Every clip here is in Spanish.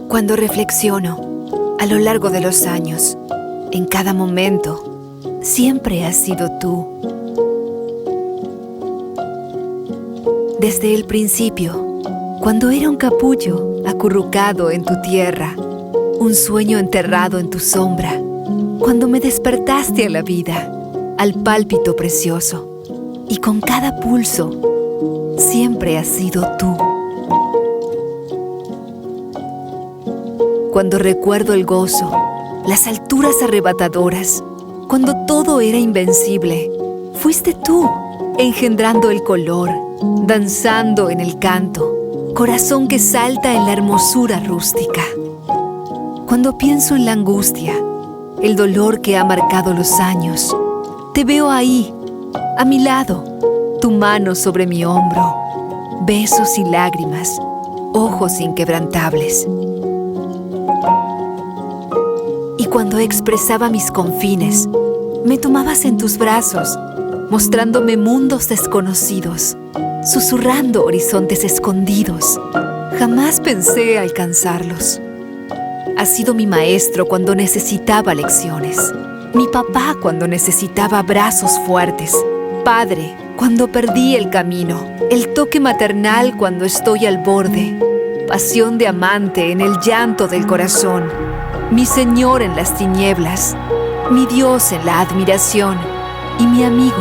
Cuando reflexiono a lo largo de los años, en cada momento, siempre has sido tú. Desde el principio, cuando era un capullo acurrucado en tu tierra, un sueño enterrado en tu sombra, cuando me despertaste a la vida, al pálpito precioso, y con cada pulso, siempre has sido tú. Cuando recuerdo el gozo, las alturas arrebatadoras, cuando todo era invencible, fuiste tú, engendrando el color, danzando en el canto, corazón que salta en la hermosura rústica. Cuando pienso en la angustia, el dolor que ha marcado los años, te veo ahí, a mi lado, tu mano sobre mi hombro, besos y lágrimas, ojos inquebrantables. Y cuando expresaba mis confines, me tomabas en tus brazos, mostrándome mundos desconocidos, susurrando horizontes escondidos. Jamás pensé alcanzarlos. Has sido mi maestro cuando necesitaba lecciones, mi papá cuando necesitaba brazos fuertes, padre cuando perdí el camino, el toque maternal cuando estoy al borde, pasión de amante en el llanto del corazón, mi Señor en las tinieblas, mi Dios en la admiración y mi amigo,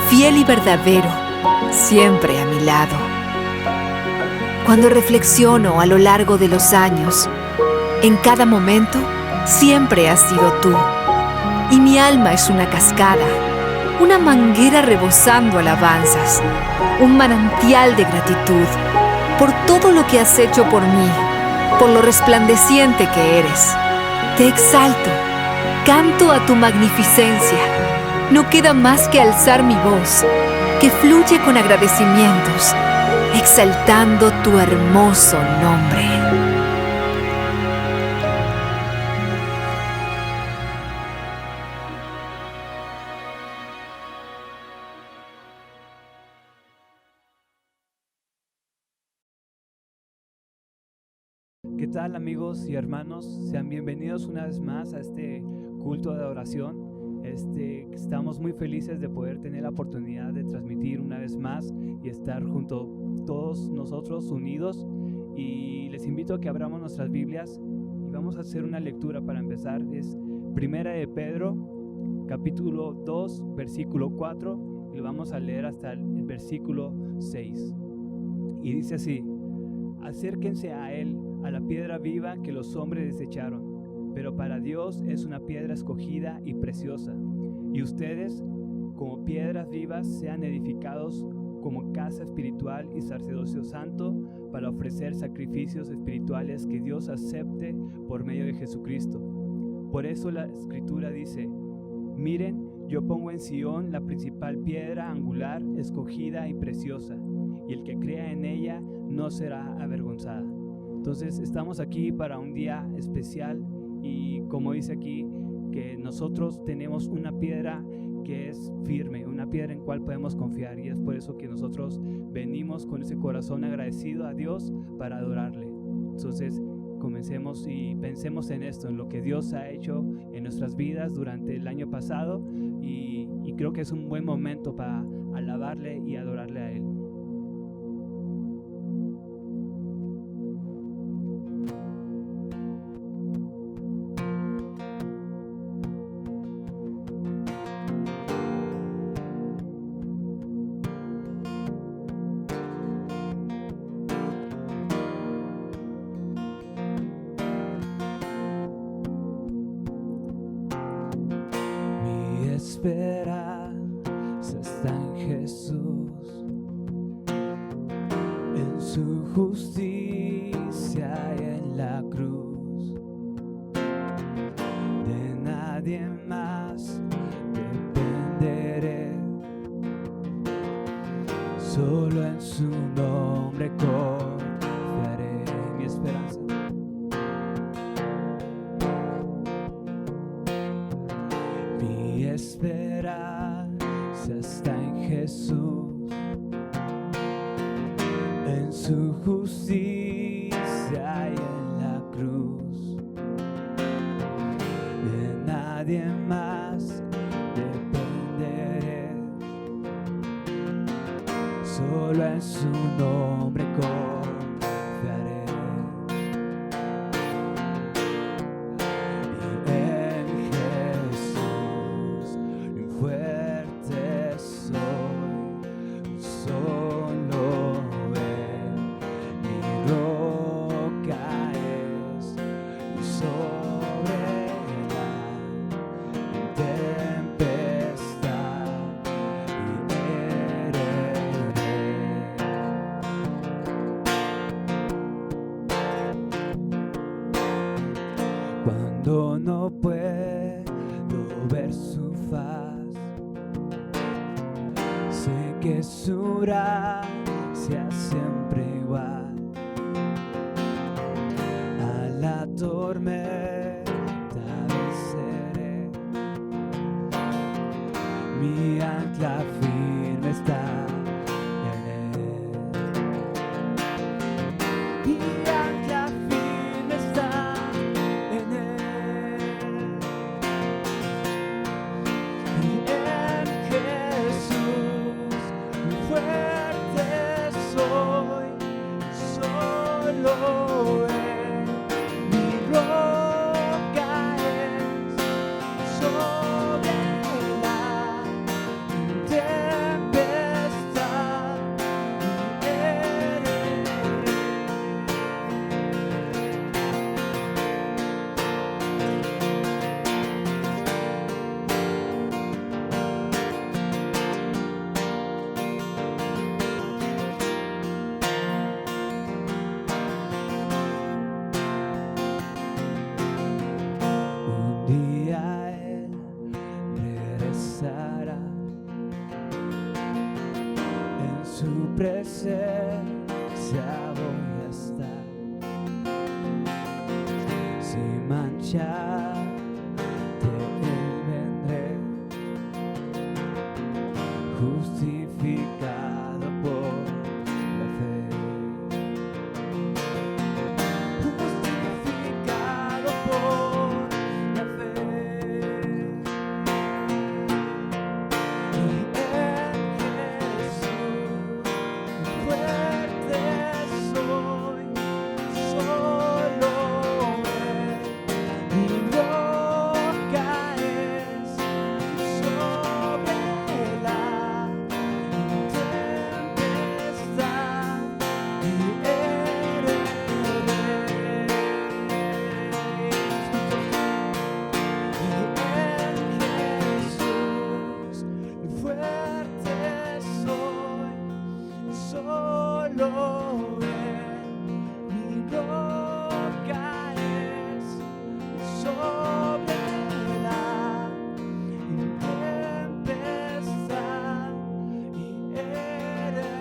fiel y verdadero, siempre a mi lado. Cuando reflexiono a lo largo de los años, en cada momento siempre has sido tú, y mi alma es una cascada, una manguera rebosando alabanzas, un manantial de gratitud por todo lo que has hecho por mí, por lo resplandeciente que eres. Te exalto, canto a tu magnificencia. No queda más que alzar mi voz, que fluye con agradecimientos, exaltando tu hermoso nombre. ¿Qué tal, amigos y hermanos? Sean bienvenidos una vez más a este culto de adoración. Estamos muy felices de poder tener la oportunidad de transmitir una vez más y estar junto a todos nosotros unidos. Y les invito a que abramos nuestras Biblias y vamos a hacer una lectura para empezar. Es Primera de Pedro, capítulo 2, versículo 4, y lo vamos a leer hasta el versículo 6. Y dice así: acérquense a él, a la piedra viva que los hombres desecharon, pero para Dios es una piedra escogida y preciosa. Y ustedes, como piedras vivas, sean edificados como casa espiritual y sacerdocio santo para ofrecer sacrificios espirituales que Dios acepte por medio de Jesucristo. Por eso la Escritura dice: miren, yo pongo en Sión la principal piedra angular, escogida y preciosa, y el que crea en ella no será avergonzada. Entonces estamos aquí para un día especial, y como dice aquí, que nosotros tenemos una piedra que es firme, una piedra en cual podemos confiar, y es por eso que nosotros venimos con ese corazón agradecido a Dios para adorarle. Entonces comencemos y pensemos en esto, en lo que Dios ha hecho en nuestras vidas durante el año pasado, y creo que es un buen momento para alabarle y adorarle a Él. esperanza está en Jesús, en su justicia y en la cruz. De nadie más dependeré, solo en su nombre confiaré. Mi esperanza, mi esperanza está en Jesús, en su justicia y en la cruz. De nadie más dependeré, solo en su nombre confiaré. Y en Jesús mi fuerte soy, solo Él mi roca es, y sobre la tempestad y heredé. Cuando no puedo ver su faz, sé que su gracia siempre igual. A la tormenta venceré, mi ancla firme está en Él. Mi ancla firme está en Él. Y en Jesús mi fuerte soy, solo Él mi roca es, sobre la tempestad y heredé. Un día Él regresará, en su presencia voy a estar, sin mancha de Él vendré, justificado por la fe. Justificado por la fe. Y en Jesús fuerte soy, solo Él mi roca es, sobre la tempestad y heredé. Y en Jesús mi fuerte soy, solo Él mi roca es, sobre la tempestad y heredé.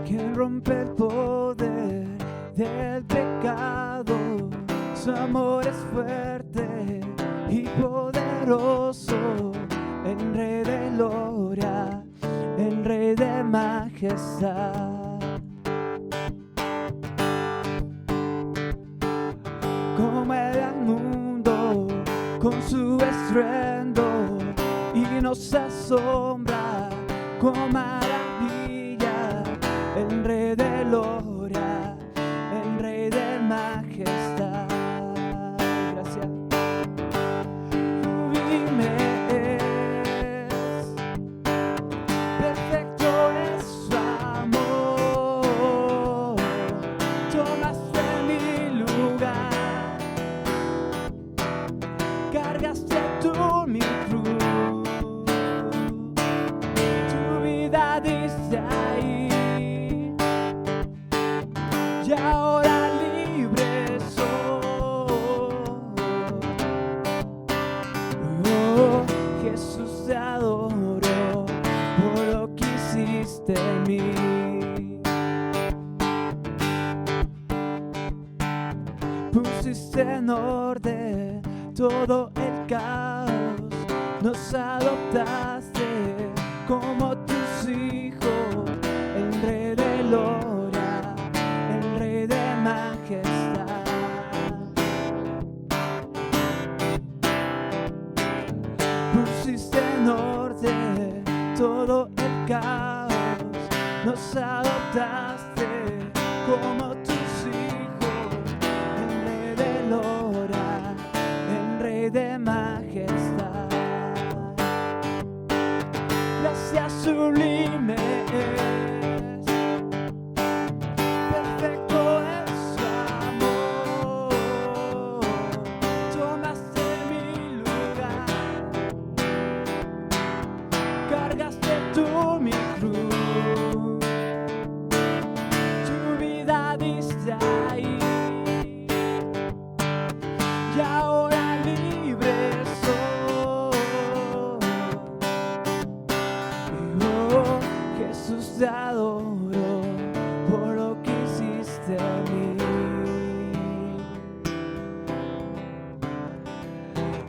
Quien rompe el poder del pecado, su amor es fuerte y poderoso, el Rey de gloria, el Rey de majestad. Come al mundo con su estruendo y nos asombra con maravilla, el Rey de gloria, el Rey de majestad. Gracias. Sublime es cargaste tú mi cruz, tu vida diste ahí, y ahora libre soy. Oh, Jesús, te adoro por lo que hiciste en mí. Pusiste en orden todo el caos, nos adoptaste como tus hijos, el Rey de gloria, el Rey de majestad. Pusiste en orden todo el caos, nos adoptaste como tus hijos, el Rey de gloria, el Rey de majestad. Gracias sublime es, perfecto es su amor. Tomaste mi lugar, cargaste tú mi cruz, tu vida diste ahí, y ahora libre soy. Oh, Jesús, te adoro por lo que hiciste en mí.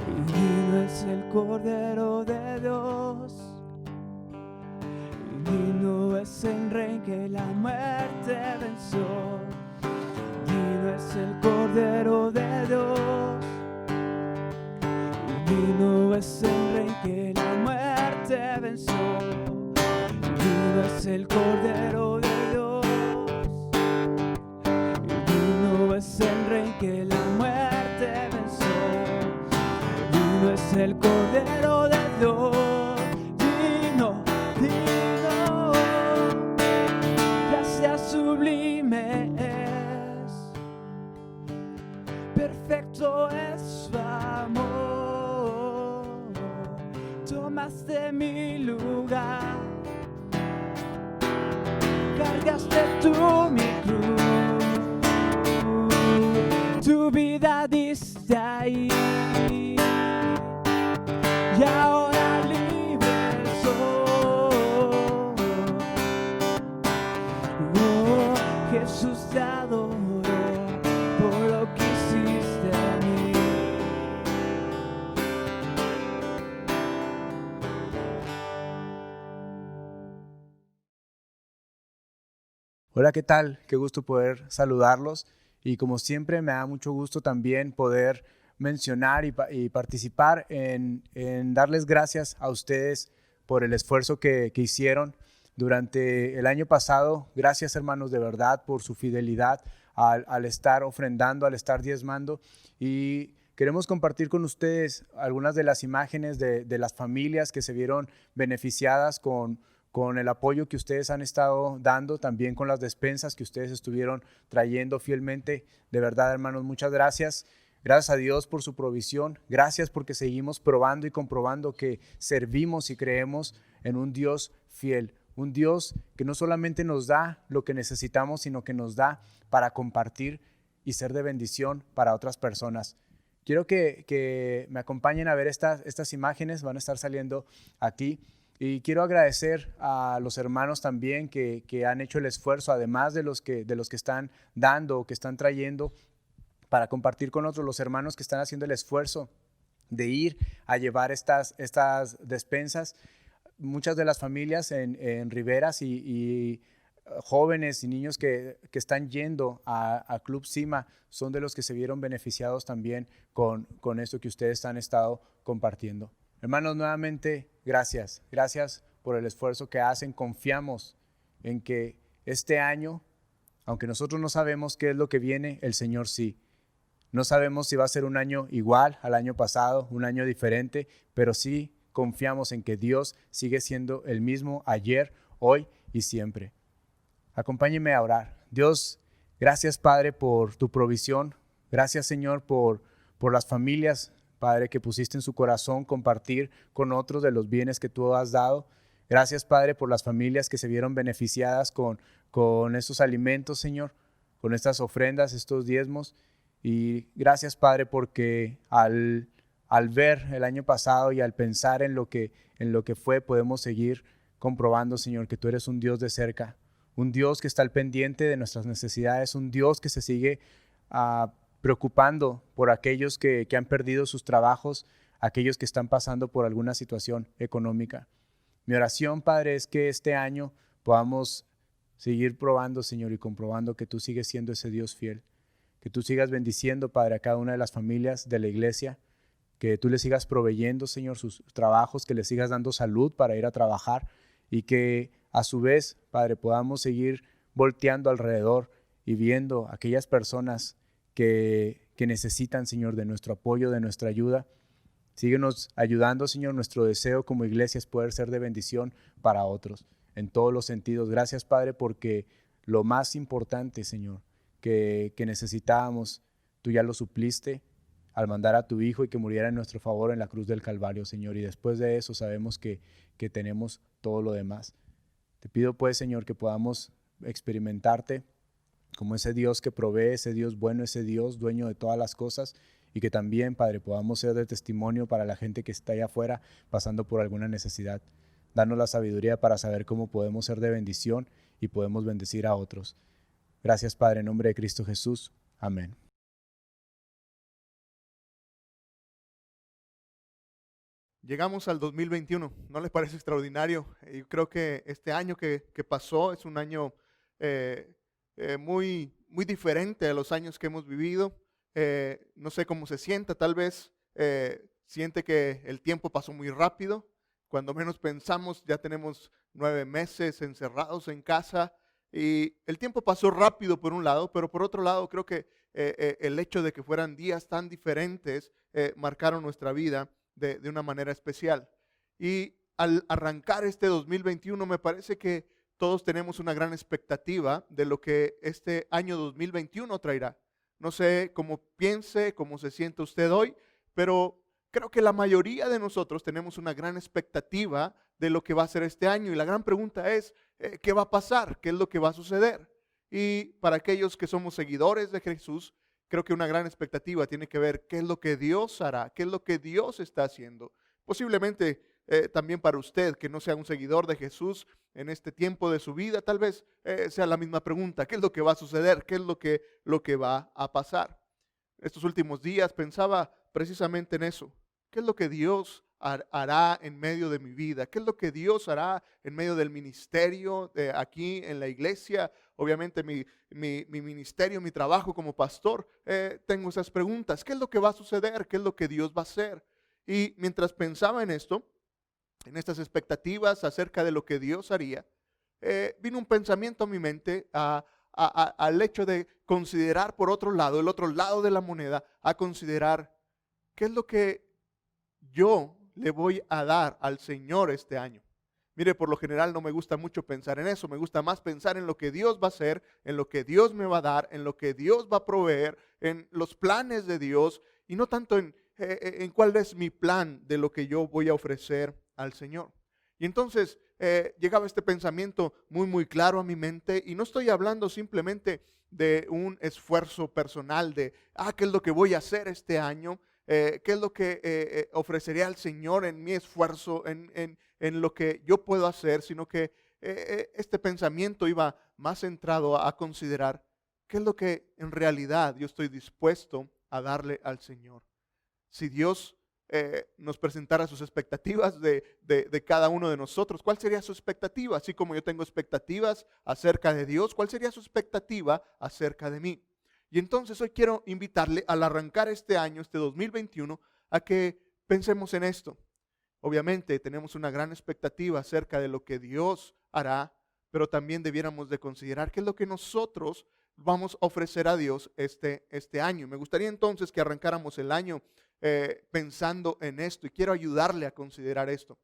Y digno es el Cordero de Dios, y digno es el Rey que la muerte venció. Digno es el Cordero de Dios, y digno es el Rey que la muerte venció. Digno es el Cordero de Dios, y digno es el Rey que la muerte venció. Digno es el Cordero de Dios, digno, digno. Gracias sublime es, perfecto es su amor. Tomaste mi lugar, cargaste tú mi cruz, tu vida diste ahí, y ahora libre soy. Oh, Jesús, te adoro por lo que hiciste en mí. Hola, ¿qué tal? Qué gusto poder saludarlos, y como siempre me da mucho gusto también poder mencionar y participar en darles gracias a ustedes por el esfuerzo que hicieron durante el año pasado. Gracias, hermanos, de verdad por su fidelidad al estar ofrendando, al estar diezmando, y queremos compartir con ustedes algunas de las imágenes de las familias que se vieron beneficiadas con el apoyo que ustedes han estado dando, también con las despensas que ustedes estuvieron trayendo fielmente. De verdad, hermanos, muchas gracias. Gracias a Dios por su provisión. Gracias porque seguimos probando y comprobando que servimos y creemos en un Dios fiel. Un Dios que no solamente nos da lo que necesitamos, sino que nos da para compartir y ser de bendición para otras personas. Quiero que me acompañen a ver estas imágenes, van a estar saliendo aquí. Y quiero agradecer a los hermanos también que han hecho el esfuerzo, además de los que están dando o que están trayendo para compartir con otros, los hermanos que están haciendo el esfuerzo de ir a llevar estas despensas. Muchas de las familias en Riberas y jóvenes y niños que están yendo a Club Cima son de los que se vieron beneficiados también con esto que ustedes han estado compartiendo. Hermanos, nuevamente, gracias. Gracias por el esfuerzo que hacen. Confiamos en que este año, aunque nosotros no sabemos qué es lo que viene, el Señor sí. No sabemos si va a ser un año igual al año pasado, un año diferente, pero sí confiamos en que Dios sigue siendo el mismo ayer, hoy y siempre. Acompáñenme a orar. Dios, gracias, Padre, por tu provisión. Gracias, Señor, por las familias Padre, que pusiste en su corazón compartir con otros de los bienes que tú has dado. Gracias, Padre, por las familias que se vieron beneficiadas con estos alimentos, Señor, con estas ofrendas, estos diezmos. Y gracias, Padre, porque al ver el año pasado y al pensar en lo que fue, podemos seguir comprobando, Señor, que tú eres un Dios de cerca, un Dios que está al pendiente de nuestras necesidades, un Dios que se sigue preocupando por aquellos que han perdido sus trabajos, aquellos que están pasando por alguna situación económica. Mi oración, Padre, es que este año podamos seguir probando, Señor, y comprobando que tú sigues siendo ese Dios fiel, que tú sigas bendiciendo, Padre, a cada una de las familias de la iglesia, que tú les sigas proveyendo, Señor, sus trabajos, que les sigas dando salud para ir a trabajar y que a su vez, Padre, podamos seguir volteando alrededor y viendo a aquellas personas que necesitan, Señor, de nuestro apoyo, de nuestra ayuda. Síguenos ayudando, Señor. Nuestro deseo como iglesia es poder ser de bendición para otros en todos los sentidos. Gracias, Padre, porque lo más importante, Señor, que necesitábamos, tú ya lo supliste al mandar a tu Hijo y que muriera en nuestro favor en la cruz del Calvario, Señor. Y después de eso sabemos que tenemos todo lo demás. Te pido, pues, Señor, que podamos experimentarte como ese Dios que provee, ese Dios bueno, ese Dios dueño de todas las cosas, y que también, Padre, podamos ser de testimonio para la gente que está allá afuera pasando por alguna necesidad. Danos la sabiduría para saber cómo podemos ser de bendición y podemos bendecir a otros. Gracias, Padre, en nombre de Cristo Jesús. Amén. Llegamos al 2021, ¿no les parece extraordinario? Yo creo que este año que pasó es un año muy diferente a los años que hemos vivido. No sé cómo se sienta, tal vez siente que el tiempo pasó muy rápido. Cuando menos pensamos, ya tenemos 9 meses encerrados en casa y el tiempo pasó rápido por un lado, pero por otro lado creo que el hecho de que fueran días tan diferentes marcaron nuestra vida de una manera especial. Y al arrancar este 2021 me parece que todos tenemos una gran expectativa de lo que este año 2021 traerá. No sé cómo piense, cómo se siente usted hoy, pero creo que la mayoría de nosotros tenemos una gran expectativa de lo que va a ser este año. Y la gran pregunta es, ¿qué va a pasar? ¿Qué es lo que va a suceder? Y para aquellos que somos seguidores de Jesús, creo que una gran expectativa tiene que ver qué es lo que Dios hará, qué es lo que Dios está haciendo. Posiblemente también para usted que no sea un seguidor de Jesús en este tiempo de su vida, tal vez sea la misma pregunta, ¿qué es lo que va a suceder? ¿Qué es lo que va a pasar? Estos últimos días pensaba precisamente en eso. ¿Qué es lo que Dios hará en medio de mi vida? ¿Qué es lo que Dios hará en medio del ministerio aquí en la iglesia? Obviamente mi ministerio, mi trabajo como pastor, tengo esas preguntas. ¿Qué es lo que va a suceder? ¿Qué es lo que Dios va a hacer? Y mientras pensaba en esto, en estas expectativas acerca de lo que Dios haría, vino un pensamiento a mi mente al hecho de considerar por otro lado, el otro lado de la moneda, a considerar qué es lo que yo le voy a dar al Señor este año. Mire, por lo general no me gusta mucho pensar en eso, me gusta más pensar en lo que Dios va a hacer, en lo que Dios me va a dar, en lo que Dios va a proveer, en los planes de Dios y no tanto en cuál es mi plan de lo que yo voy a ofrecer al Señor. Y entonces llegaba este pensamiento muy claro a mi mente y no estoy hablando simplemente de un esfuerzo personal de, ¿qué es lo que voy a hacer este año? ¿Qué es lo que ofreceré al Señor en mi esfuerzo, en lo que yo puedo hacer? Sino que este pensamiento iba más centrado a considerar qué es lo que en realidad yo estoy dispuesto a darle al Señor. Si Dios nos presentara sus expectativas de cada uno de nosotros, ¿cuál sería su expectativa? Así como yo tengo expectativas acerca de Dios, ¿cuál sería su expectativa acerca de mí? Y entonces hoy quiero invitarle al arrancar este año, este 2021, a que pensemos en esto. Obviamente tenemos una gran expectativa acerca de lo que Dios hará, pero también debiéramos de considerar qué es lo que nosotros vamos a ofrecer a Dios este año. Me gustaría entonces que arrancáramos el año pensando en esto y quiero ayudarle a considerar esto.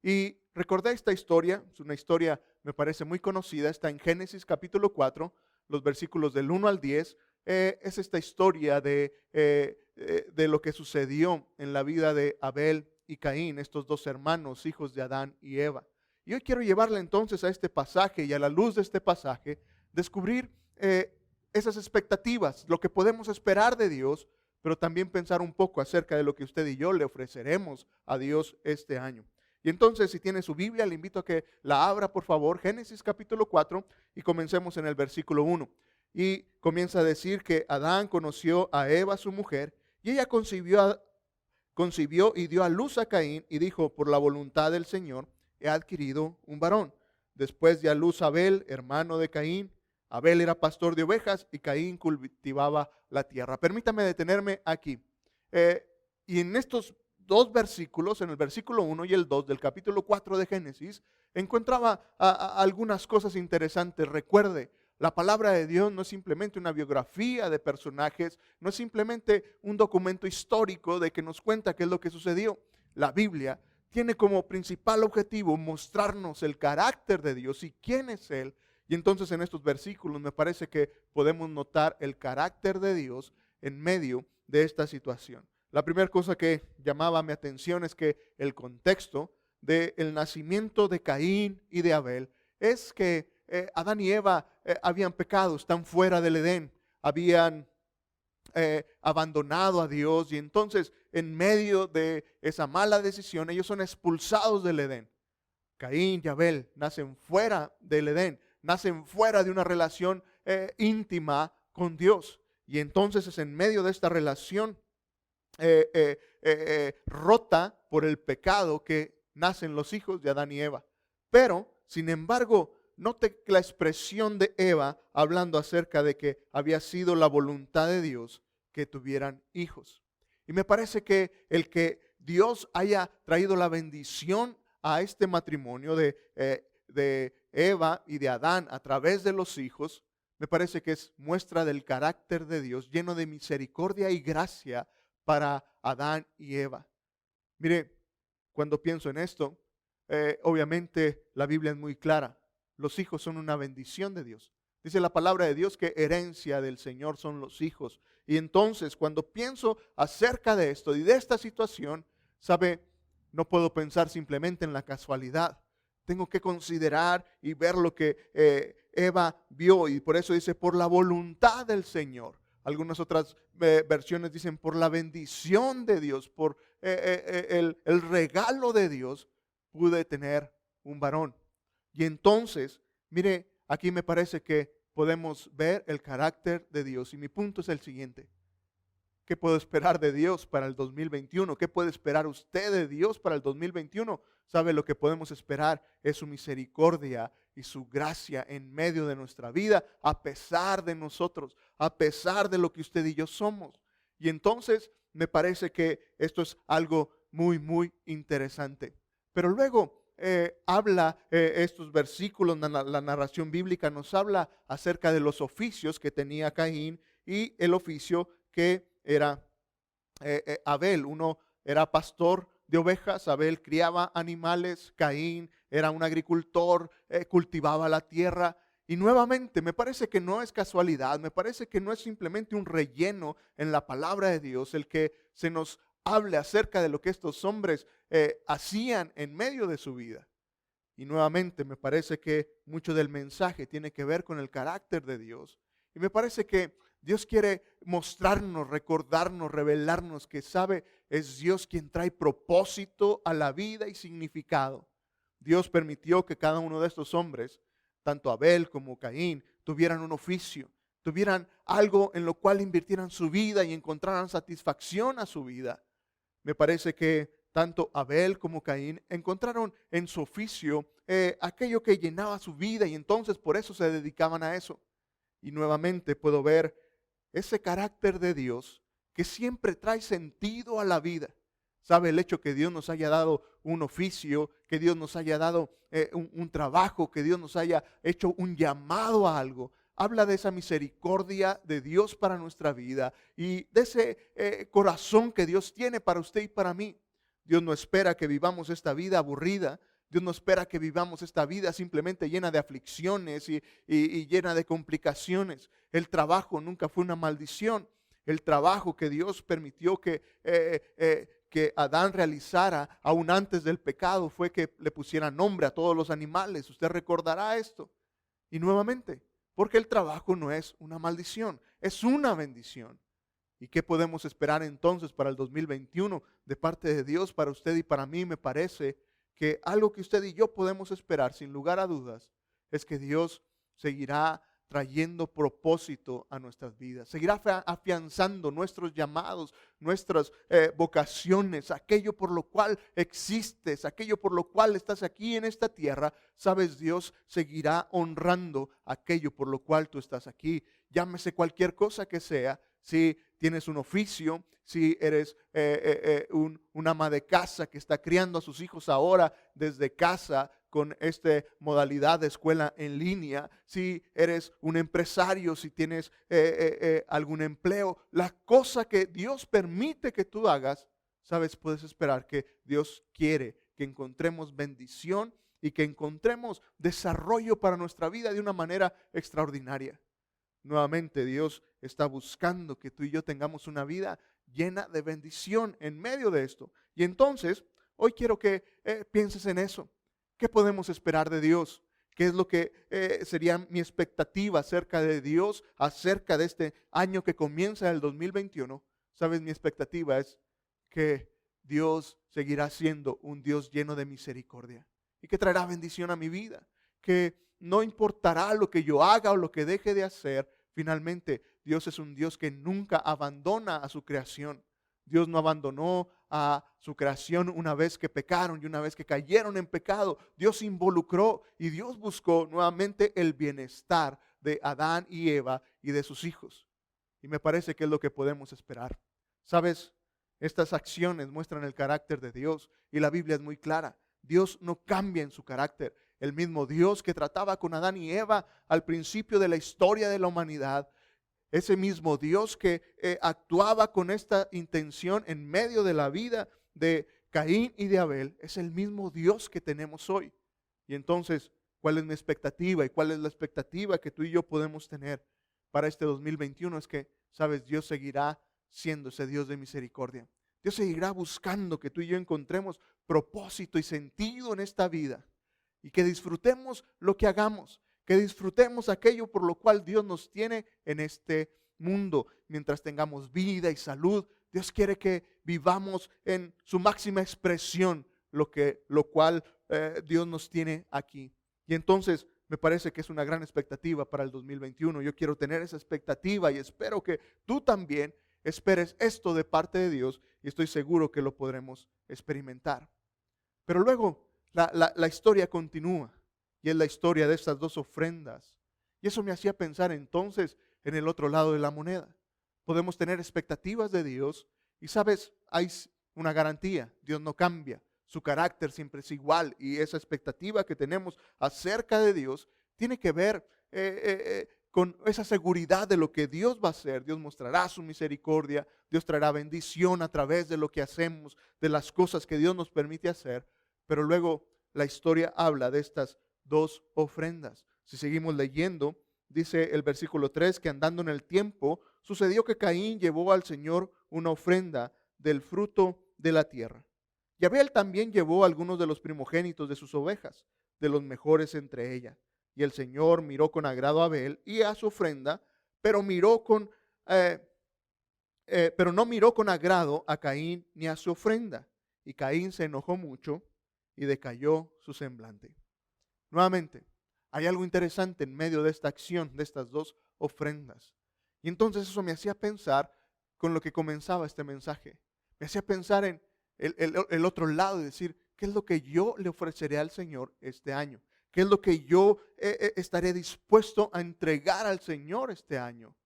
Y recordé esta historia, es una historia me parece muy conocida, está en Génesis capítulo 4, los versículos del 1 al 10. es esta historia de lo que sucedió en la vida de Abel y Caín, estos dos hermanos, hijos de Adán y Eva. Y hoy quiero llevarle entonces a este pasaje y a la luz de este pasaje, descubrir esas expectativas, lo que podemos esperar de Dios, pero también pensar un poco acerca de lo que usted y yo le ofreceremos a Dios este año. Y entonces, si tiene su Biblia, le invito a que la abra, por favor, Génesis capítulo 4, y comencemos en el versículo 1. Y comienza a decir que Adán conoció a Eva, su mujer, y ella concibió y dio a luz a Caín, y dijo, por la voluntad del Señor he adquirido un varón. Después dio a luz a Abel, hermano de Caín. Abel era pastor de ovejas y Caín cultivaba la tierra. Permítame detenerme aquí. Y en estos dos versículos, en el versículo 1 y el 2 del capítulo 4 de Génesis, encontraba algunas cosas interesantes. Recuerde, la palabra de Dios no es simplemente una biografía de personajes, no es simplemente un documento histórico de que nos cuenta qué es lo que sucedió. La Biblia tiene como principal objetivo mostrarnos el carácter de Dios y quién es Él. Y entonces en estos versículos me parece que podemos notar el carácter de Dios en medio de esta situación. La primera cosa que llamaba mi atención es que el contexto del nacimiento de Caín y de Abel es que Adán y Eva habían pecado, están fuera del Edén, habían abandonado a Dios, y entonces en medio de esa mala decisión ellos son expulsados del Edén. Caín y Abel nacen fuera del Edén, nacen fuera de una relación íntima con Dios, y entonces es en medio de esta relación rota por el pecado que nacen los hijos de Adán y Eva. Pero, sin embargo, note la expresión de Eva hablando acerca de que había sido la voluntad de Dios que tuvieran hijos. Y me parece que el que Dios haya traído la bendición a este matrimonio de Eva y de Adán a través de los hijos, me parece que es muestra del carácter de Dios, lleno de misericordia y gracia para Adán y Eva. Mire, cuando pienso en esto, obviamente la Biblia es muy clara. Los hijos son una bendición de Dios. Dice la palabra de Dios que herencia del Señor son los hijos. Y entonces cuando pienso acerca de esto y de esta situación, ¿sabe? No puedo pensar simplemente en la casualidad. Tengo que considerar y ver lo que Eva vio, y por eso dice por la voluntad del Señor. Algunas otras versiones dicen por la bendición de Dios, por el regalo de Dios, pude tener un varón. Y entonces, mire, aquí me parece que podemos ver el carácter de Dios. Y mi punto es el siguiente. ¿Qué puedo esperar de Dios para el 2021? ¿Qué puede esperar usted de Dios para el 2021? ¿Sabe? Lo que podemos esperar es su misericordia y su gracia en medio de nuestra vida, a pesar de nosotros, a pesar de lo que usted y yo somos. Y entonces me parece que esto es algo muy, muy interesante. Pero luego habla estos versículos, la narración bíblica nos habla acerca de los oficios que tenía Caín y el oficio que era Abel. Uno era pastor de ovejas, Abel criaba animales, Caín era un agricultor, cultivaba la tierra. Y nuevamente me parece que no es casualidad, me parece que no es simplemente un relleno en la palabra de Dios el que se nos hable acerca de lo que estos hombres hacían en medio de su vida. Y nuevamente me parece que mucho del mensaje tiene que ver con el carácter de Dios. Y me parece que Dios quiere mostrarnos, recordarnos, revelarnos que sabe, es Dios quien trae propósito a la vida y significado. Dios permitió que cada uno de estos hombres, tanto Abel como Caín, tuvieran un oficio, tuvieran algo en lo cual invirtieran su vida y encontraran satisfacción a su vida. Me parece que tanto Abel como Caín encontraron en su oficio aquello que llenaba su vida, y entonces por eso se dedicaban a eso. Y nuevamente puedo ver ese carácter de Dios que siempre trae sentido a la vida. ¿Sabe? El hecho que Dios nos haya dado un oficio, que Dios nos haya dado un trabajo, que Dios nos haya hecho un llamado a algo, habla de esa misericordia de Dios para nuestra vida y de ese corazón que Dios tiene para usted y para mí. Dios no espera que vivamos esta vida aburrida, Dios no espera que vivamos esta vida simplemente llena de aflicciones y llena de complicaciones. El trabajo nunca fue una maldición. El trabajo que Dios permitió que Adán realizara aún antes del pecado fue que le pusiera nombre a todos los animales. Usted recordará esto. Y nuevamente, porque el trabajo no es una maldición, es una bendición. ¿Y qué podemos esperar entonces para el 2021 de parte de Dios para usted y para mí? Me parece que algo que usted y yo podemos esperar sin lugar a dudas es que Dios seguirá trayendo propósito a nuestras vidas, seguirá afianzando nuestros llamados, nuestras vocaciones, aquello por lo cual existes, aquello por lo cual estás aquí en esta tierra. Sabes, Dios seguirá honrando aquello por lo cual tú estás aquí, llámese cualquier cosa que sea. Si tienes un oficio, si eres una ama de casa que está criando a sus hijos ahora desde casa con esta modalidad de escuela en línea, si eres un empresario, si tienes algún empleo, la cosa que Dios permite que tú hagas, sabes, puedes esperar que Dios quiere que encontremos bendición y que encontremos desarrollo para nuestra vida de una manera extraordinaria. Nuevamente Dios está buscando que tú y yo tengamos una vida llena de bendición en medio de esto. Y entonces, hoy quiero que pienses en eso. ¿Qué podemos esperar de Dios? ¿Qué es lo que sería mi expectativa acerca de Dios, acerca de este año que comienza el 2021? Sabes, mi expectativa es que Dios seguirá siendo un Dios lleno de misericordia y que traerá bendición a mi vida, que no importará lo que yo haga o lo que deje de hacer. Finalmente, Dios es un Dios que nunca abandona a su creación. Dios no abandonó a su creación una vez que pecaron y una vez que cayeron en pecado. Dios se involucró y Dios buscó nuevamente el bienestar de Adán y Eva y de sus hijos. Y me parece que es lo que podemos esperar. ¿Sabes? Estas acciones muestran el carácter de Dios y la Biblia es muy clara. Dios no cambia en su carácter. El mismo Dios que trataba con Adán y Eva al principio de la historia de la humanidad, ese mismo Dios que actuaba con esta intención en medio de la vida de Caín y de Abel, es el mismo Dios que tenemos hoy. Y entonces, ¿cuál es mi expectativa y cuál es la expectativa que tú y yo podemos tener para este 2021? Es que, sabes, Dios seguirá siendo ese Dios de misericordia. Dios seguirá buscando que tú y yo encontremos propósito y sentido en esta vida y que disfrutemos lo que hagamos, que disfrutemos aquello por lo cual Dios nos tiene en este mundo. Mientras tengamos vida y salud, Dios quiere que vivamos en su máxima expresión lo cual Dios nos tiene aquí. Y entonces me parece que es una gran expectativa para el 2021. Yo quiero tener esa expectativa y espero que tú también esperes esto de parte de Dios y estoy seguro que lo podremos experimentar. Pero luego la historia continúa y es la historia de estas dos ofrendas. Y eso me hacía pensar entonces en el otro lado de la moneda. Podemos tener expectativas de Dios y sabes, hay una garantía, Dios no cambia, su carácter siempre es igual y esa expectativa que tenemos acerca de Dios tiene que ver con esa seguridad de lo que Dios va a hacer. Dios mostrará su misericordia, Dios traerá bendición a través de lo que hacemos, de las cosas que Dios nos permite hacer. Pero luego la historia habla de estas dos ofrendas. Si seguimos leyendo, dice el versículo 3 que andando en el tiempo, sucedió que Caín llevó al Señor una ofrenda del fruto de la tierra. Y Abel también llevó algunos de los primogénitos de sus ovejas, de los mejores entre ellas. Y el Señor miró con agrado a Abel y a su ofrenda, pero no miró con agrado a Caín ni a su ofrenda. Y Caín se enojó mucho y decayó su semblante. Nuevamente, hay algo interesante en medio de esta acción, de estas dos ofrendas. Y entonces eso me hacía pensar con lo que comenzaba este mensaje. Me hacía pensar en el otro lado y decir, ¿qué es lo que yo le ofreceré al Señor este año? ¿Qué es lo que yo estaré dispuesto a entregar al Señor este año?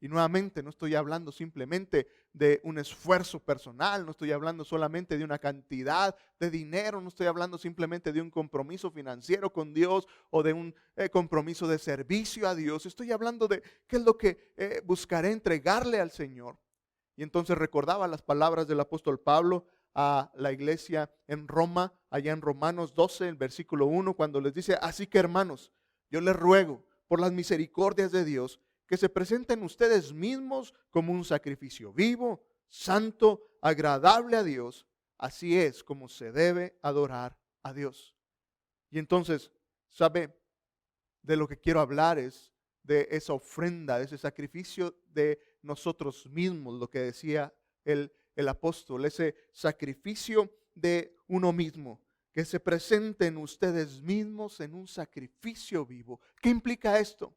Y nuevamente no estoy hablando simplemente de un esfuerzo personal, no estoy hablando solamente de una cantidad de dinero, no estoy hablando simplemente de un compromiso financiero con Dios o de un compromiso de servicio a Dios. Estoy hablando de qué es lo que buscaré entregarle al Señor. Y entonces recordaba las palabras del apóstol Pablo a la iglesia en Roma, allá en Romanos 12, el versículo 1, cuando les dice: así que hermanos, yo les ruego por las misericordias de Dios que se presenten ustedes mismos como un sacrificio vivo, santo, agradable a Dios. Así es como se debe adorar a Dios. Y entonces, ¿sabe? De lo que quiero hablar es de esa ofrenda, de ese sacrificio de nosotros mismos, lo que decía el apóstol, ese sacrificio de uno mismo, que se presenten ustedes mismos en un sacrificio vivo. ¿Qué implica esto?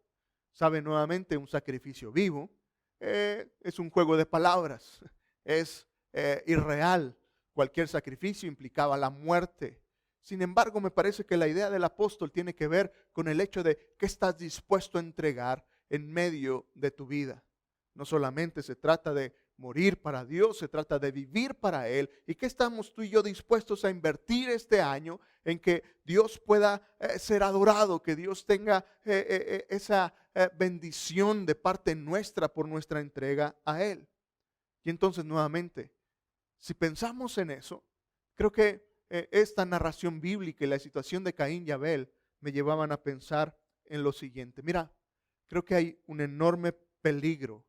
Sabe, nuevamente, un sacrificio vivo es un juego de palabras, es irreal. Cualquier sacrificio implicaba la muerte. Sin embargo, me parece que la idea del apóstol tiene que ver con el hecho de qué estás dispuesto a entregar en medio de tu vida. No solamente se trata de morir para Dios, se trata de vivir para Él. ¿Y qué estamos tú y yo dispuestos a invertir este año en que Dios pueda ser adorado, que Dios tenga esa bendición de parte nuestra por nuestra entrega a Él? Y entonces, nuevamente, si pensamos en eso, creo que esta narración bíblica y la situación de Caín y Abel me llevaban a pensar en lo siguiente. Mira, creo que hay un enorme peligro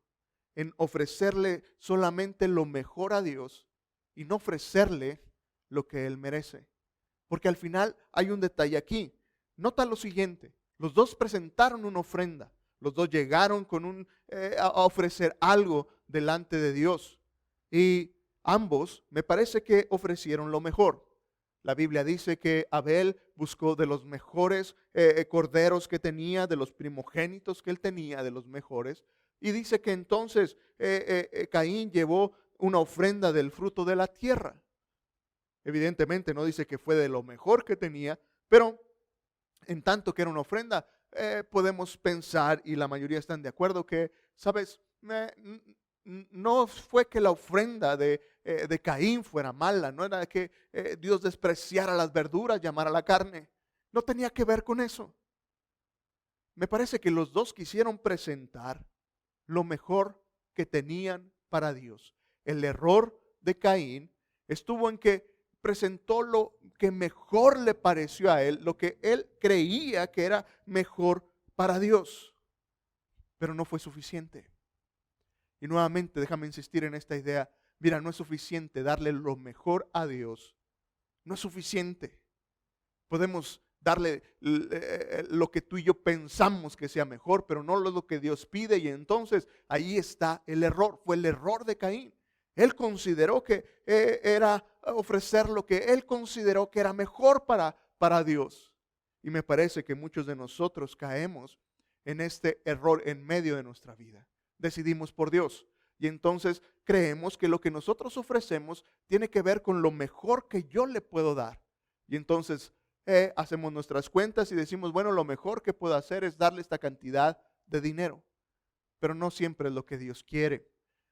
en ofrecerle solamente lo mejor a Dios y no ofrecerle lo que Él merece. Porque al final hay un detalle aquí. Nota lo siguiente: los dos presentaron una ofrenda, los dos llegaron con a ofrecer algo delante de Dios, y ambos me parece que ofrecieron lo mejor. La Biblia dice que Abel buscó de los mejores corderos que tenía, de los primogénitos que él tenía, de los mejores. Y dice que entonces Caín llevó una ofrenda del fruto de la tierra. Evidentemente no dice que fue de lo mejor que tenía, pero en tanto que era una ofrenda, podemos pensar, y la mayoría están de acuerdo, que, ¿sabes? No fue que la ofrenda de Caín fuera mala, no era que Dios despreciara las verduras, llamara la carne. No tenía que ver con eso. Me parece que los dos quisieron presentar lo mejor que tenían para Dios. El error de Caín estuvo en que presentó lo que mejor le pareció a él, lo que él creía que era mejor para Dios, pero no fue suficiente. Y nuevamente déjame insistir en esta idea. Mira, no es suficiente darle lo mejor a Dios. No es suficiente. Podemos darle lo que tú y yo pensamos que sea mejor, pero no lo que Dios pide. Y entonces ahí está el error. Fue el error de Caín. Él consideró que era ofrecer lo que él consideró que era mejor para Dios. Y me parece que muchos de nosotros caemos en este error en medio de nuestra vida. Decidimos por Dios y entonces creemos que lo que nosotros ofrecemos tiene que ver con lo mejor que yo le puedo dar. Y entonces hacemos nuestras cuentas y decimos, bueno, lo mejor que puedo hacer es darle esta cantidad de dinero. Pero no siempre es lo que Dios quiere.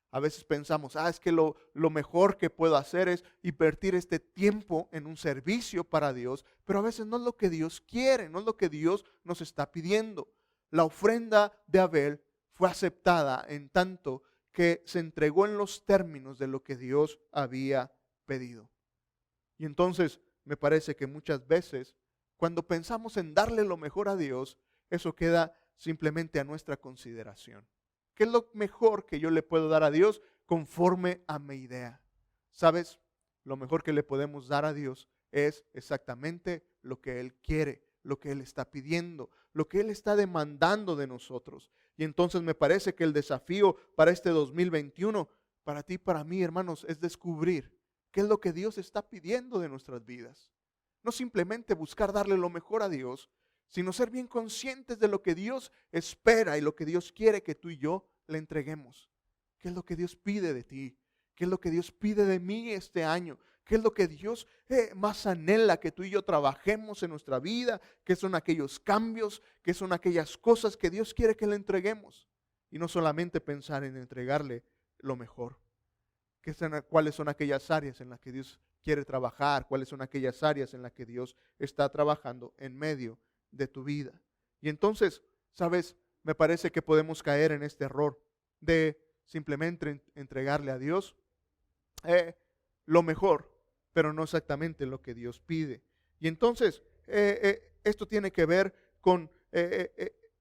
A veces pensamos, es que lo mejor que puedo hacer es invertir este tiempo en un servicio para Dios, pero a veces no es lo que Dios quiere, no es lo que Dios nos está pidiendo. La ofrenda de Abel fue aceptada en tanto que se entregó en los términos de lo que Dios había pedido. Y entonces me parece que muchas veces cuando pensamos en darle lo mejor a Dios, eso queda simplemente a nuestra consideración. ¿Qué es lo mejor que yo le puedo dar a Dios conforme a mi idea? ¿Sabes? Lo mejor que le podemos dar a Dios es exactamente lo que Él quiere, lo que Él está pidiendo, lo que Él está demandando de nosotros. Y entonces me parece que el desafío para este 2021, para ti y para mí, hermanos, es descubrir qué es lo que Dios está pidiendo de nuestras vidas. No simplemente buscar darle lo mejor a Dios, sino ser bien conscientes de lo que Dios espera y lo que Dios quiere que tú y yo le entreguemos. ¿Qué es lo que Dios pide de ti? ¿Qué es lo que Dios pide de mí este año? ¿Qué es lo que Dios más anhela que tú y yo trabajemos en nuestra vida? ¿Qué son aquellos cambios? ¿Qué son aquellas cosas que Dios quiere que le entreguemos? Y no solamente pensar en entregarle lo mejor. ¿Cuáles son aquellas áreas en las que Dios quiere trabajar? ¿Cuáles son aquellas áreas en las que Dios está trabajando en medio de tu vida? Y entonces, ¿sabes? Me parece que podemos caer en este error de simplemente entregarle a Dios lo mejor pero no exactamente lo que Dios pide. Y entonces, esto tiene que ver con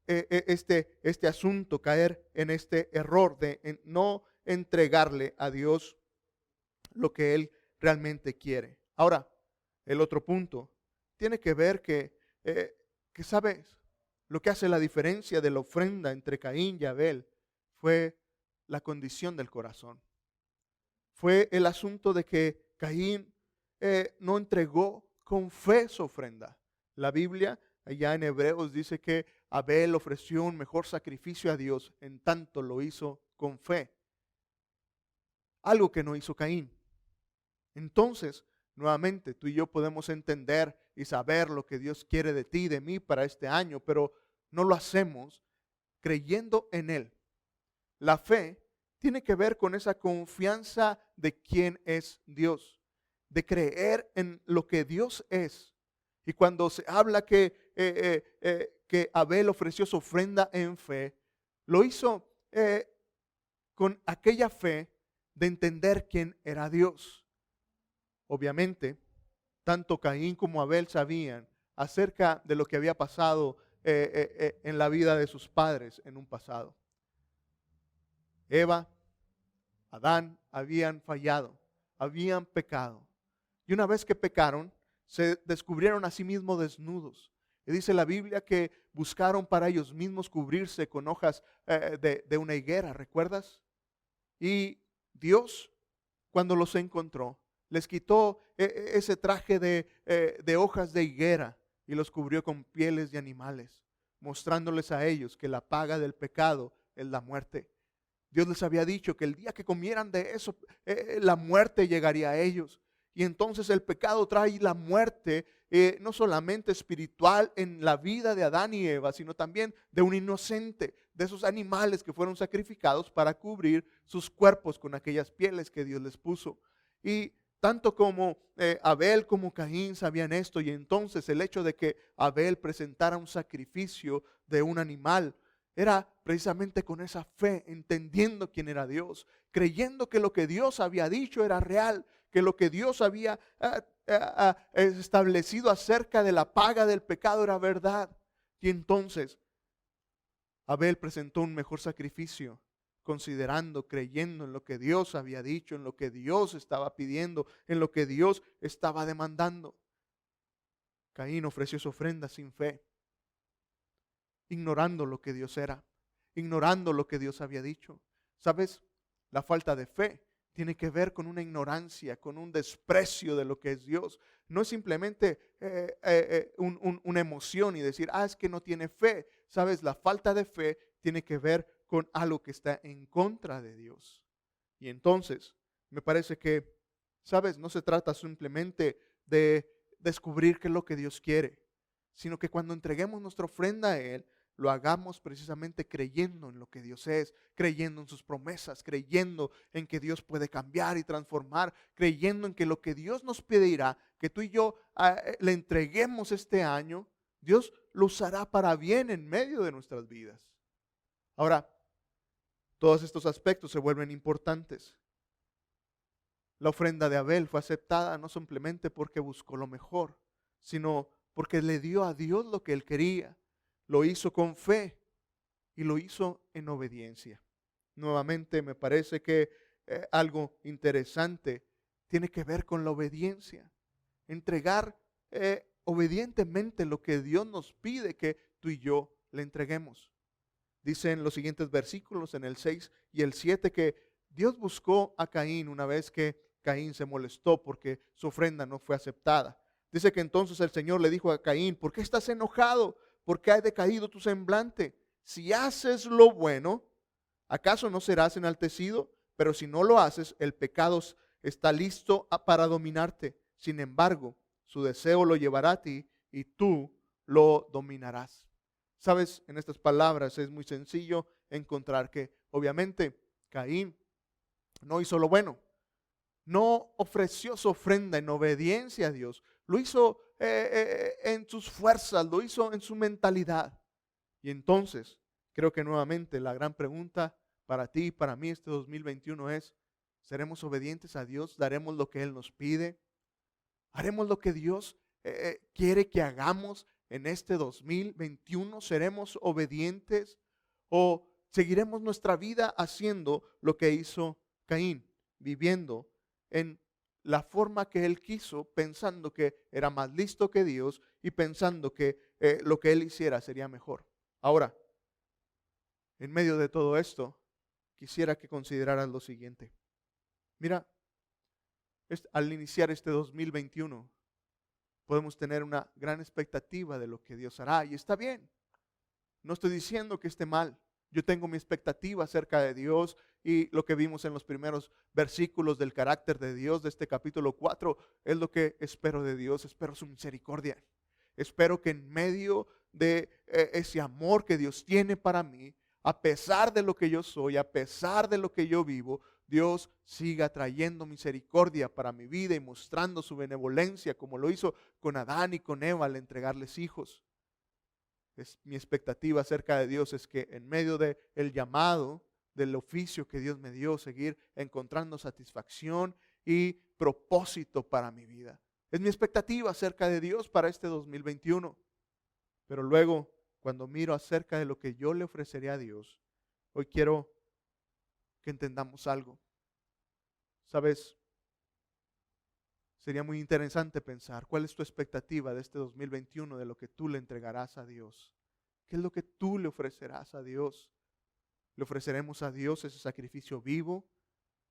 este asunto, caer en este error de no entregarle a Dios lo que Él realmente quiere. Ahora, el otro punto tiene que ver que ¿sabes? Lo que hace la diferencia de la ofrenda entre Caín y Abel fue la condición del corazón. Fue el asunto de que Caín no entregó con fe su ofrenda. La Biblia, allá en Hebreos, dice que Abel ofreció un mejor sacrificio a Dios, en tanto lo hizo con fe. Algo que no hizo Caín. Entonces, nuevamente, tú y yo podemos entender y saber lo que Dios quiere de ti y de mí para este año, pero no lo hacemos creyendo en Él. La fe tiene que ver con esa confianza de quién es Dios, de creer en lo que Dios es. Y cuando se habla que Abel ofreció su ofrenda en fe, lo hizo con aquella fe de entender quién era Dios. Obviamente, tanto Caín como Abel sabían acerca de lo que había pasado en la vida de sus padres en un pasado. Eva, Adán habían fallado, habían pecado. Y una vez que pecaron, se descubrieron a sí mismos desnudos. Y dice la Biblia que buscaron para ellos mismos cubrirse con hojas de una higuera, ¿recuerdas? Y Dios, cuando los encontró, les quitó ese traje de hojas de higuera y los cubrió con pieles de animales, mostrándoles a ellos que la paga del pecado es la muerte. Dios les había dicho que el día que comieran de eso, la muerte llegaría a ellos. Y entonces el pecado trae la muerte, no solamente espiritual en la vida de Adán y Eva, sino también de un inocente, de esos animales que fueron sacrificados para cubrir sus cuerpos con aquellas pieles que Dios les puso. Y tanto como Abel como Caín sabían esto, y entonces el hecho de que Abel presentara un sacrificio de un animal era precisamente con esa fe, entendiendo quién era Dios, creyendo que lo que Dios había dicho era real, que lo que Dios había establecido acerca de la paga del pecado era verdad. Y entonces Abel presentó un mejor sacrificio, considerando, creyendo en lo que Dios había dicho, en lo que Dios estaba pidiendo, en lo que Dios estaba demandando. Caín ofreció su ofrenda sin fe, ignorando lo que Dios era, ignorando lo que Dios había dicho. ¿Sabes? La falta de fe tiene que ver con una ignorancia, con un desprecio de lo que es Dios. No es simplemente una emoción y decir, es que no tiene fe. ¿Sabes? La falta de fe tiene que ver con algo que está en contra de Dios. Y entonces, me parece que, ¿sabes? No se trata simplemente de descubrir qué es lo que Dios quiere, sino que cuando entreguemos nuestra ofrenda a Él, lo hagamos precisamente creyendo en lo que Dios es, creyendo en sus promesas, creyendo en que Dios puede cambiar y transformar, creyendo en que lo que Dios nos pedirá, que tú y yo le entreguemos este año, Dios lo usará para bien en medio de nuestras vidas. Ahora, todos estos aspectos se vuelven importantes. La ofrenda de Abel fue aceptada no simplemente porque buscó lo mejor, sino porque le dio a Dios lo que él quería. Lo hizo con fe y lo hizo en obediencia. Nuevamente me parece que algo interesante tiene que ver con la obediencia. Entregar obedientemente lo que Dios nos pide que tú y yo le entreguemos. Dice en los siguientes versículos, en el 6 y el 7, que Dios buscó a Caín una vez que Caín se molestó porque su ofrenda no fue aceptada. Dice que entonces el Señor le dijo a Caín, ¿por qué estás enojado? ¿Por qué ha decaído tu semblante? Si haces lo bueno, ¿acaso no serás enaltecido? Pero si no lo haces, el pecado está listo para dominarte. Sin embargo, su deseo lo llevará a ti y tú lo dominarás. Sabes, en estas palabras es muy sencillo encontrar que obviamente Caín no hizo lo bueno. No ofreció su ofrenda en obediencia a Dios. Lo hizo en sus fuerzas, lo hizo en su mentalidad. Y entonces, creo que nuevamente la gran pregunta para ti y para mí este 2021 es, ¿seremos obedientes a Dios? ¿Daremos lo que Él nos pide? ¿Haremos lo que Dios quiere que hagamos en este 2021? ¿Seremos obedientes o seguiremos nuestra vida haciendo lo que hizo Caín, viviendo en la forma que él quiso, pensando que era más listo que Dios y pensando que lo que él hiciera sería mejor? Ahora, en medio de todo esto, quisiera que consideraras lo siguiente. Mira, al iniciar este 2021, podemos tener una gran expectativa de lo que Dios hará, y está bien. No estoy diciendo que esté mal. Yo tengo mi expectativa acerca de Dios, y lo que vimos en los primeros versículos del carácter de Dios de este capítulo 4 es lo que espero de Dios. Espero su misericordia. Espero que en medio de ese amor que Dios tiene para mí, a pesar de lo que yo soy, a pesar de lo que yo vivo, Dios siga trayendo misericordia para mi vida y mostrando su benevolencia, como lo hizo con Adán y con Eva al entregarles hijos. Mi expectativa acerca de Dios es que en medio del llamado, del oficio que Dios me dio, seguir encontrando satisfacción y propósito para mi vida. Es mi expectativa acerca de Dios para este 2021. Pero luego, cuando miro acerca de lo que yo le ofrecería a Dios, hoy quiero que entendamos algo. ¿Sabes? Sería muy interesante pensar cuál es tu expectativa de este 2021, de lo que tú le entregarás a Dios. ¿Qué es lo que tú le ofrecerás a Dios? ¿Le ofreceremos a Dios ese sacrificio vivo,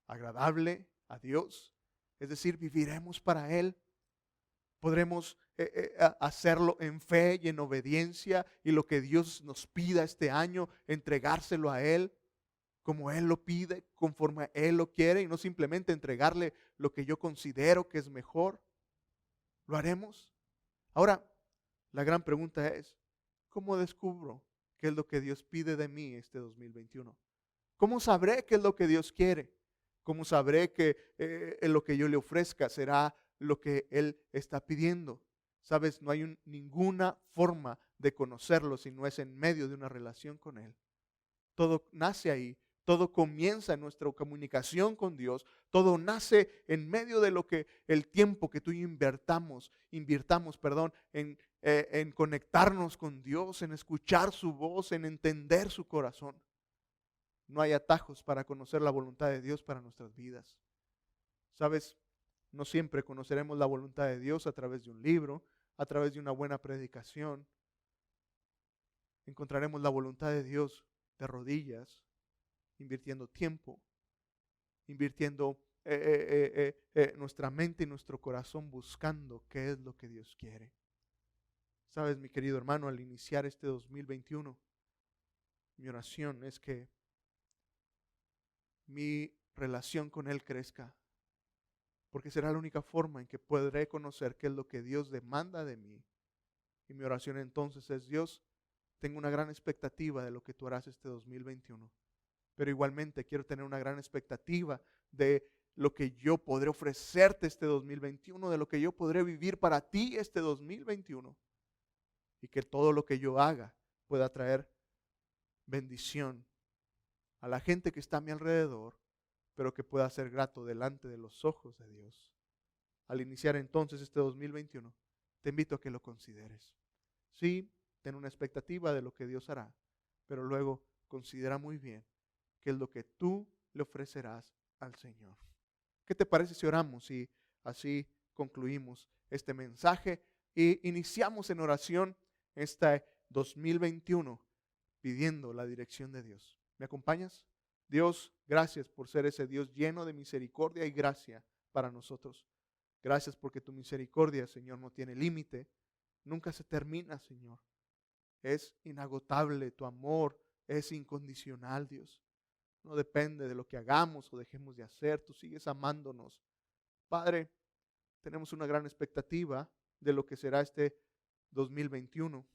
agradable a Dios? Es decir, viviremos para Él. Podremos hacerlo en fe y en obediencia, y lo que Dios nos pida este año, entregárselo a Él como Él lo pide, conforme Él lo quiere, y no simplemente entregarle lo que yo considero que es mejor. ¿Lo haremos? Ahora, la gran pregunta es, ¿cómo descubro qué es lo que Dios pide de mí este 2021? ¿Cómo sabré qué es lo que Dios quiere? ¿Cómo sabré que lo que yo le ofrezca será lo que Él está pidiendo? Sabes, no hay ninguna forma de conocerlo si no es en medio de una relación con Él. Todo nace ahí, todo comienza en nuestra comunicación con Dios, todo nace en medio de lo que el tiempo que tú y yo invirtamos, en conectarnos con Dios, en escuchar su voz, en entender su corazón. No hay atajos para conocer la voluntad de Dios para nuestras vidas. ¿Sabes? No siempre conoceremos la voluntad de Dios a través de un libro, a través de una buena predicación. Encontraremos la voluntad de Dios de rodillas, invirtiendo tiempo, invirtiendo nuestra mente y nuestro corazón buscando qué es lo que Dios quiere. ¿Sabes, mi querido hermano? Al iniciar este 2021, mi oración es que mi relación con Él crezca, porque será la única forma en que podré conocer qué es lo que Dios demanda de mí. Y mi oración entonces es: Dios, tengo una gran expectativa de lo que tú harás este 2021, pero igualmente quiero tener una gran expectativa de lo que yo podré ofrecerte este 2021, de lo que yo podré vivir para ti este 2021, y que todo lo que yo haga pueda traer bendición a la gente que está a mi alrededor, pero que pueda ser grato delante de los ojos de Dios. Al iniciar entonces este 2021, te invito a que lo consideres. Sí, ten una expectativa de lo que Dios hará, pero luego considera muy bien qué es lo que tú le ofrecerás al Señor. ¿Qué te parece si oramos y así concluimos este mensaje y iniciamos en oración este 2021 pidiendo la dirección de Dios? ¿Me acompañas? Dios, gracias por ser ese Dios lleno de misericordia y gracia para nosotros. Gracias porque tu misericordia, Señor, no tiene límite, nunca se termina, Señor. Es inagotable, tu amor es incondicional, Dios. No depende de lo que hagamos o dejemos de hacer, tú sigues amándonos. Padre, tenemos una gran expectativa de lo que será este 2021.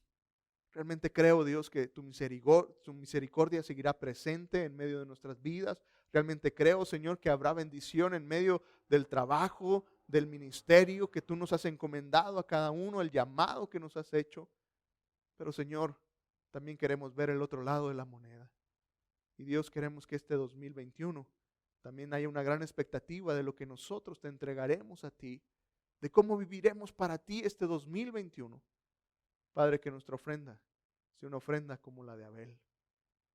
Realmente creo, Dios, que tu misericordia seguirá presente en medio de nuestras vidas. Realmente creo, Señor, que habrá bendición en medio del trabajo, del ministerio que tú nos has encomendado a cada uno, el llamado que nos has hecho. Pero, Señor, también queremos ver el otro lado de la moneda. Y Dios, queremos que este 2021 también haya una gran expectativa de lo que nosotros te entregaremos a ti. de cómo viviremos para ti este 2021. Padre, que nuestra ofrenda sea una ofrenda como la de Abel.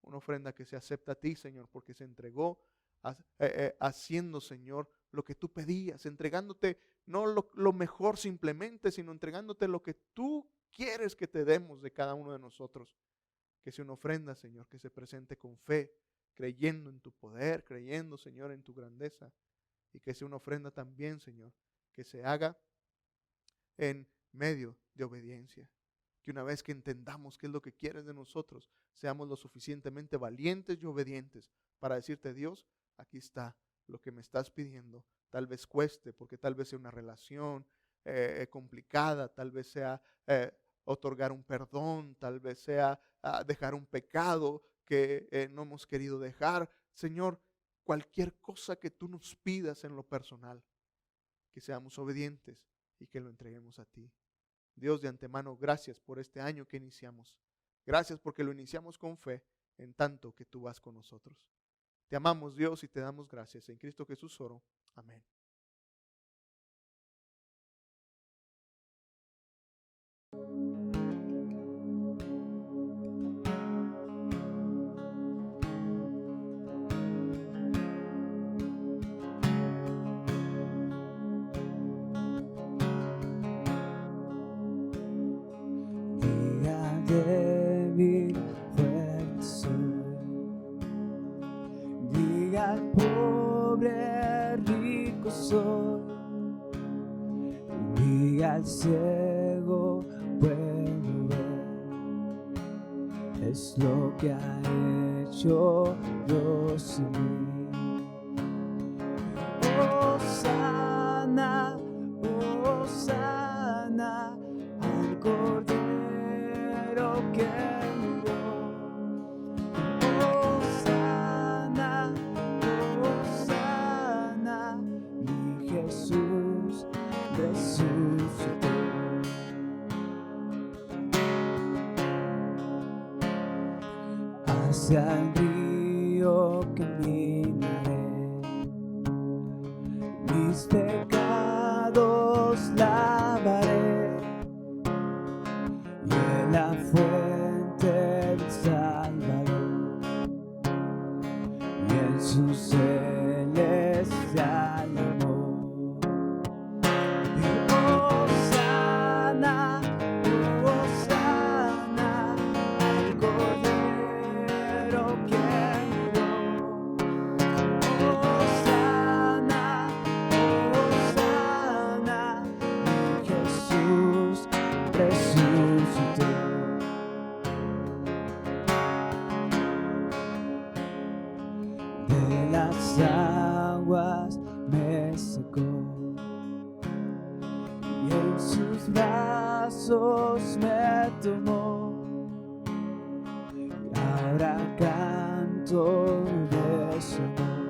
Una ofrenda que se acepta a ti, Señor, porque se entregó haciendo, Señor, lo que tú pedías, entregándote no lo mejor simplemente, sino entregándote lo que tú quieres que te demos de cada uno de nosotros. Que sea una ofrenda, Señor, que se presente con fe, creyendo en tu poder, creyendo, Señor, en tu grandeza. Y que sea una ofrenda también, Señor, que se haga en medio de obediencia. Que una vez que entendamos qué es lo que quieres de nosotros, seamos lo suficientemente valientes y obedientes para decirte: Dios, aquí está lo que me estás pidiendo. Tal vez cueste, porque tal vez sea una relación complicada, tal vez sea otorgar un perdón, tal vez sea dejar un pecado que no hemos querido dejar. Señor, cualquier cosa que tú nos pidas en lo personal, que seamos obedientes y que lo entreguemos a ti. Dios, de antemano, gracias por este año que iniciamos. Gracias porque lo iniciamos con fe, en tanto que tú vas con nosotros. Te amamos, Dios, y te damos gracias. En Cristo Jesús oro. Amén. Débil, fuerte soy. Diga al pobre, rico soy. Diga al ciego, puedo ver. Es lo que ha hecho Dios en mí. Hosana, hosana al Cordero que murió. Hosana, hosana, mi Jesús resucitó. Hacia el río caminaré, mis pecados lavaré, y en la fuente del Salvador, y en su celestial amor. Hosana, hosana al Cordero que murió. Hosana, hosana, mi Jesús resucitó. De las aguas me sacó, y en sus brazos me tomó, y ahora canto de su amor.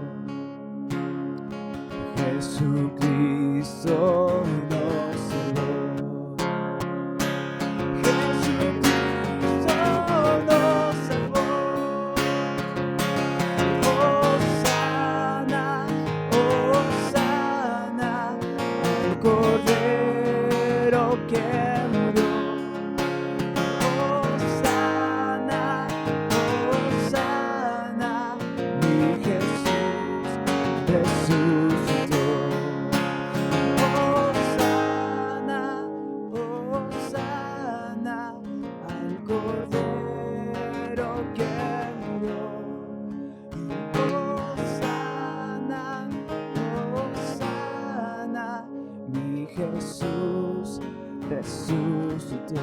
Jesucristo nos salvó. Jesucristo nos salvó. Hosana, hosana al Cordero que murió. Hosana, hosana, mi Jesús resucitó. Hosana, hosana al Cordero que murió. Hosana, hosana, mi Jesús resucitó.